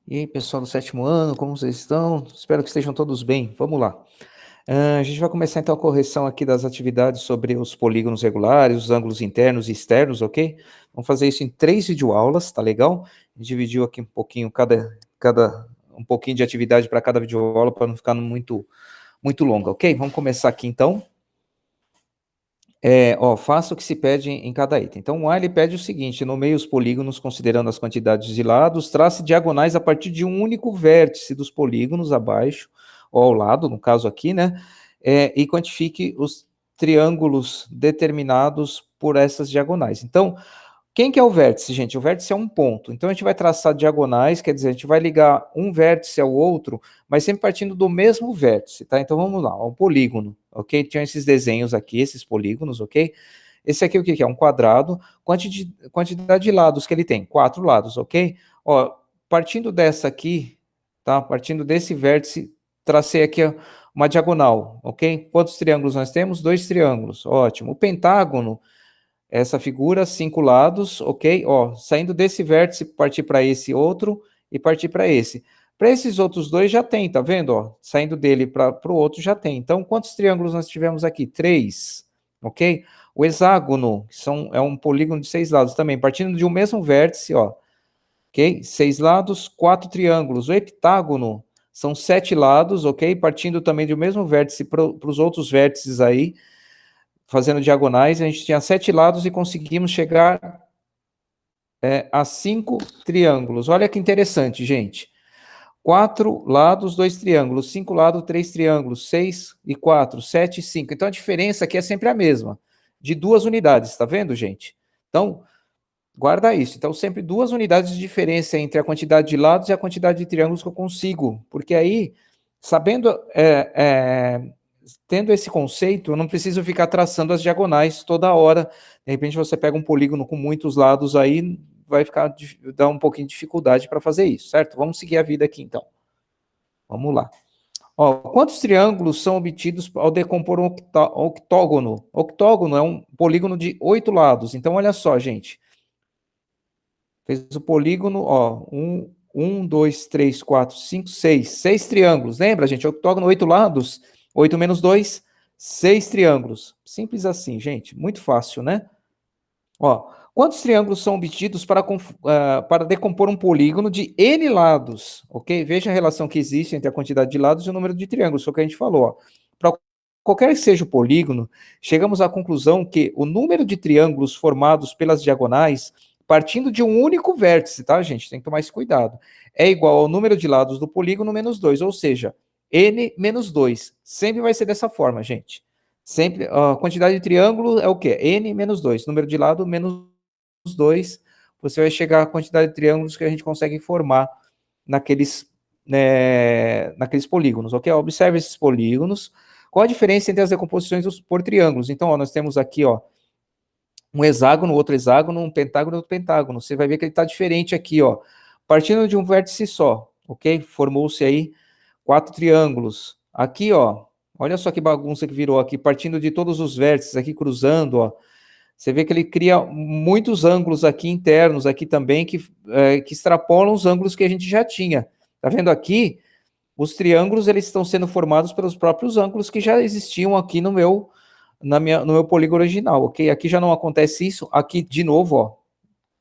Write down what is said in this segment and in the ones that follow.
E aí, pessoal do sétimo ano, como vocês estão? Espero que estejam todos bem. Vamos lá. A gente vai começar então a correção aqui das atividades sobre os polígonos regulares, os ângulos internos e externos, ok? Vamos fazer isso em 3 videoaulas, tá legal? A gente dividiu aqui um pouquinho, um pouquinho de atividade para cada videoaula, para não ficar muito longa, ok? Vamos começar aqui então. Faça o que se pede em cada item. Então, o A ele pede o seguinte: nomeie os polígonos considerando as quantidades de lados, trace diagonais a partir de um único vértice dos polígonos abaixo, ou ao lado, no caso aqui, né? E quantifique os triângulos determinados por essas diagonais. Então, quem que é o vértice, gente? O vértice é um ponto. Então, a gente vai traçar diagonais, quer dizer, a gente vai ligar um vértice ao outro, mas sempre partindo do mesmo vértice, tá? Então, vamos lá, um polígono, ok? Tinha esses desenhos aqui, esses polígonos, ok? Esse aqui o que é? Um quadrado. Quantidade de lados que ele tem? 4 lados, ok? Ó, partindo dessa aqui, tá? Partindo desse vértice, tracei aqui uma diagonal, ok? Quantos triângulos nós temos? 2 triângulos, ótimo. O pentágono, essa figura, 5 lados, ok? Ó, saindo desse vértice, partir para esse outro e partir para esse. Para esses outros dois já tem, tá vendo? Ó, saindo dele para o outro já tem. Então, quantos triângulos nós tivemos aqui? 3, ok? O hexágono, é um polígono de 6 lados também, partindo de um mesmo vértice, ó, ok? 6 lados, 4 triângulos. O heptágono são 7 lados, ok? Partindo também do mesmo vértice para os outros vértices aí, fazendo diagonais, a gente tinha 7 lados e conseguimos chegar a 5 triângulos. Olha que interessante, gente. 4 lados, 2 triângulos, 5 lados, 3 triângulos, 6 e 4, 7 e 5. Então a diferença aqui é sempre a mesma, de 2 unidades, tá vendo, gente? Então, guarda isso. Então, sempre 2 unidades de diferença entre a quantidade de lados e a quantidade de triângulos que eu consigo. Porque aí, sabendo, tendo esse conceito, eu não preciso ficar traçando as diagonais toda hora. De repente, você pega um polígono com muitos lados aí, dar um pouquinho de dificuldade para fazer isso, certo? Vamos seguir a vida aqui, então. Vamos lá. Ó, quantos triângulos são obtidos ao decompor um octógono? Octógono é um polígono de 8 lados. Então, olha só, gente. Fez o polígono, ó, 2, 3, 4, 5, 6. 6 triângulos. Lembra, gente? Octógono, 8 lados. 8 menos 2, 6 triângulos. Simples assim, gente. Muito fácil, né? Ó, quantos triângulos são obtidos para decompor um polígono de N lados? Ok? Veja a relação que existe entre a quantidade de lados e o número de triângulos. Foi o que a gente falou. Para qualquer que seja o polígono, chegamos à conclusão que o número de triângulos formados pelas diagonais, partindo de um único vértice, tá, gente? Tem que tomar esse cuidado. É igual ao número de lados do polígono menos 2, ou seja, N menos 2. Sempre vai ser dessa forma, gente. Sempre, a quantidade de triângulo é o quê? N menos 2. Número de lado, menos 2. Você vai chegar à quantidade de triângulos que a gente consegue formar naqueles polígonos, ok? Observe esses polígonos. Qual a diferença entre as decomposições por triângulos? Então, ó, nós temos aqui, ó, um hexágono, outro hexágono, um pentágono, outro pentágono. Você vai ver que ele está diferente aqui, ó. Partindo de um vértice só, ok? Formou-se aí 4 triângulos. Aqui, ó, olha só que bagunça que virou aqui, partindo de todos os vértices aqui, cruzando, ó. Você vê que ele cria muitos ângulos aqui internos, aqui também, que extrapolam os ângulos que a gente já tinha. Tá vendo aqui? Os triângulos, eles estão sendo formados pelos próprios ângulos que já existiam aqui no meu polígono original, ok? Aqui já não acontece isso. Aqui, de novo, ó,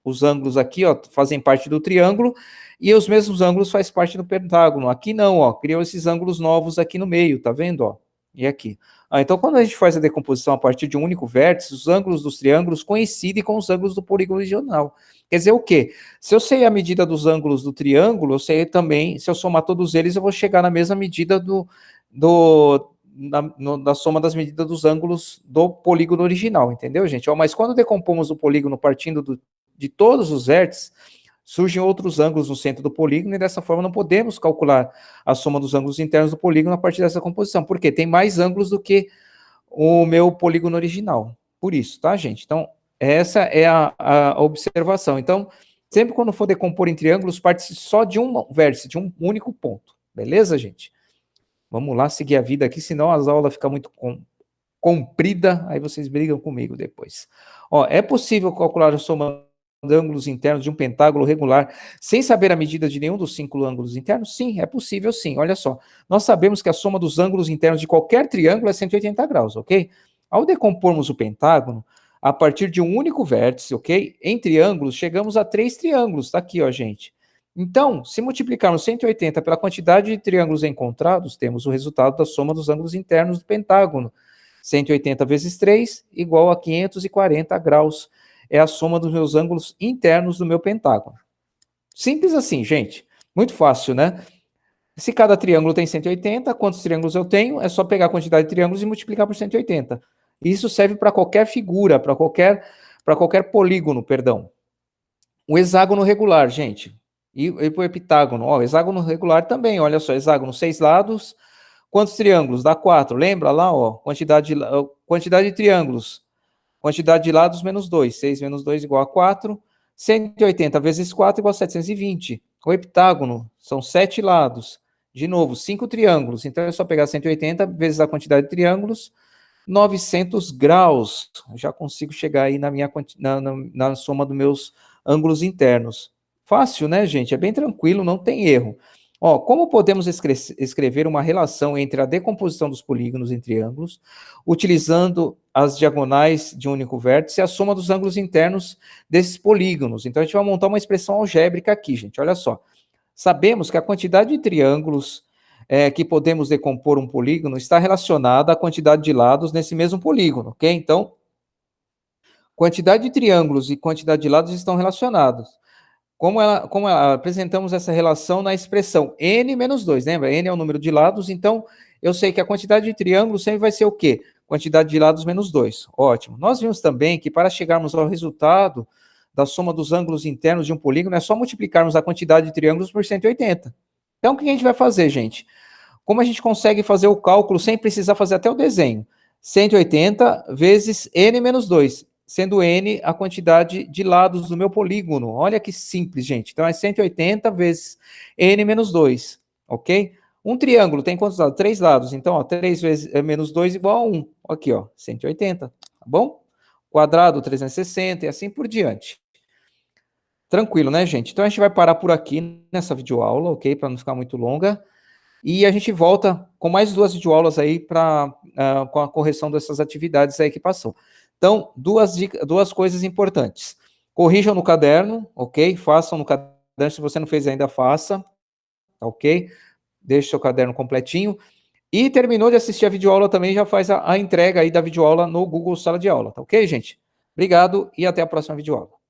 os ângulos aqui, ó, fazem parte do triângulo, e os mesmos ângulos fazem parte do pentágono. Aqui não, ó, criam esses ângulos novos aqui no meio, tá vendo, ó? E aqui. Então, quando a gente faz a decomposição a partir de um único vértice, os ângulos dos triângulos coincidem com os ângulos do polígono original. Quer dizer o quê? Se eu sei a medida dos ângulos do triângulo, eu sei também, se eu somar todos eles, eu vou chegar na mesma medida da soma das medidas dos ângulos do polígono original, entendeu, gente? Mas quando decompomos o polígono partindo de todos os vértices, surgem outros ângulos no centro do polígono, e dessa forma não podemos calcular a soma dos ângulos internos do polígono a partir dessa composição, porque tem mais ângulos do que o meu polígono original. Por isso, tá, gente? Então, essa é a observação. Então, sempre quando for decompor em triângulos, parte só de um vértice, de um único ponto. Beleza, gente? Vamos lá seguir a vida aqui, senão as aulas ficam muito comprida, aí vocês brigam comigo depois. Ó, é possível calcular a soma de ângulos internos de um pentágono regular sem saber a medida de nenhum dos 5 ângulos internos? Sim, é possível sim. Olha só, nós sabemos que a soma dos ângulos internos de qualquer triângulo é 180 graus, ok? Ao decompormos o pentágono, a partir de um único vértice, ok? Em triângulos, chegamos a 3 triângulos, tá aqui, ó, gente. Então, se multiplicarmos 180 pela quantidade de triângulos encontrados, temos o resultado da soma dos ângulos internos do pentágono. 180 vezes 3 igual a 540 graus. É a soma dos meus ângulos internos do meu pentágono. Simples assim, gente. Muito fácil, né? Se cada triângulo tem 180, quantos triângulos eu tenho? É só pegar a quantidade de triângulos e multiplicar por 180. Isso serve para qualquer figura, para qualquer polígono, perdão. O hexágono regular, gente. E o heptágono. Ó, o hexágono regular também, olha só, hexágono 6 lados. Quantos triângulos? Dá 4. Lembra lá, ó, quantidade de triângulos. Quantidade de lados menos 2. 6 menos 2 igual a 4. 180 vezes 4 igual a 720. O heptágono são 7 lados. De novo, 5 triângulos. Então é só pegar 180 vezes a quantidade de triângulos, 900 graus. Já consigo chegar aí na soma dos meus ângulos internos. Fácil, né, gente? É bem tranquilo, não tem erro. Ó, como podemos escrever uma relação entre a decomposição dos polígonos em triângulos, utilizando as diagonais de um único vértice e a soma dos ângulos internos desses polígonos? Então, a gente vai montar uma expressão algébrica aqui, gente. Olha só. Sabemos que a quantidade de triângulos que podemos decompor um polígono está relacionada à quantidade de lados nesse mesmo polígono, ok? Então, quantidade de triângulos e quantidade de lados estão relacionados. Como apresentamos essa relação na expressão n menos 2, lembra? N é o número de lados, então eu sei que a quantidade de triângulos sempre vai ser o quê? Quantidade de lados menos 2. Ótimo. Nós vimos também que para chegarmos ao resultado da soma dos ângulos internos de um polígono, é só multiplicarmos a quantidade de triângulos por 180. Então, o que a gente vai fazer, gente? Como a gente consegue fazer o cálculo sem precisar fazer até o desenho? 180 vezes n menos 2, sendo n a quantidade de lados do meu polígono. Olha que simples, gente. Então, é 180 vezes n menos 2, ok? Um triângulo tem quantos lados? 3 lados. Então, ó, 3 vezes menos 2 igual a 1. Aqui, ó, 180, tá bom? Quadrado, 360 e assim por diante. Tranquilo, né, gente? Então, a gente vai parar por aqui nessa videoaula, ok? Para não ficar muito longa. E a gente volta com mais 2 videoaulas aí com a correção dessas atividades aí que passou. Então, duas coisas importantes. Corrijam no caderno, ok? Façam no caderno, se você não fez ainda, faça, ok? Deixe seu caderno completinho. E terminou de assistir a videoaula também, já faz a entrega aí da videoaula no Google Sala de Aula, tá ok, gente? Obrigado e até a próxima videoaula.